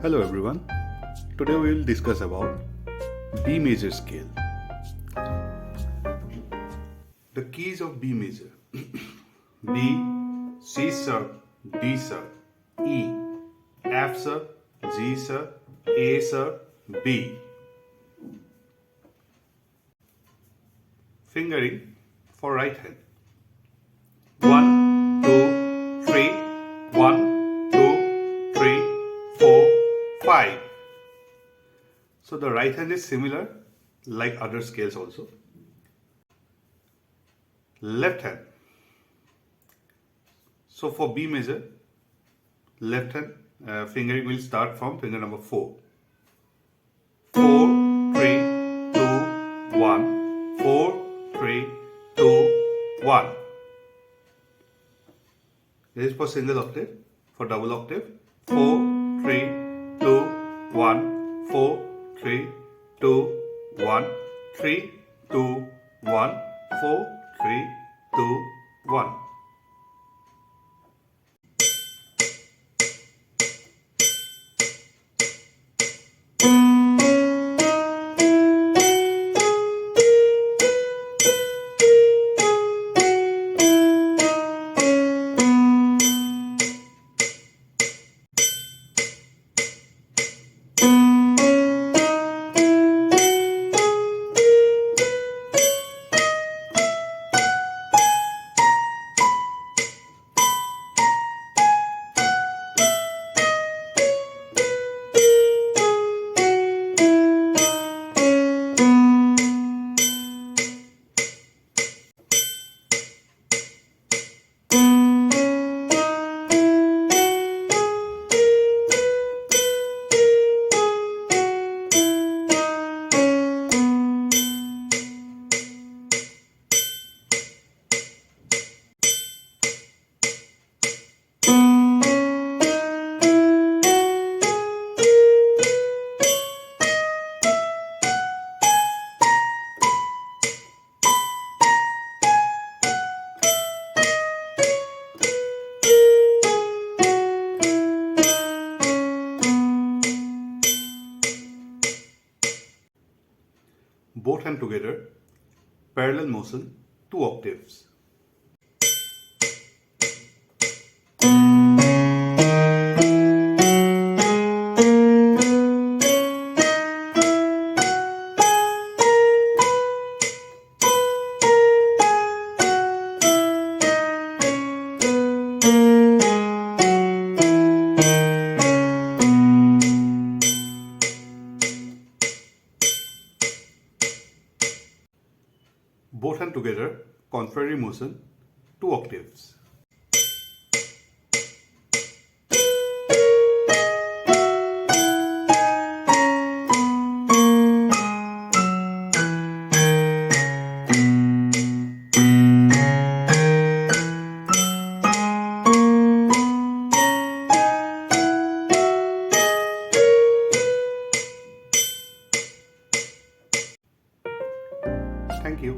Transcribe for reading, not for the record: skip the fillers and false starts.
Hello everyone. Today we will discuss about B major scale. The keys of B major. B, C sharp, D sharp, E, F sharp, G sharp, A sharp, B. Fingering for right hand. 1, 2, 3, 1, 2, 3, 4, 5. So the right hand is similar like other scales also. Left hand. So for B major, left hand fingering will start from finger number 4. 4, 3, 2, 1. 4, 3, 2, 1. This is for single octave. For double octave, 4, 3, 2, 1. 4, 3, 2, 1. 3, 2, 1. 4, 3, 2, 1. Both hands together, parallel motion, 2 octaves. Both hands together, contrary motion, 2 octaves. Thank you.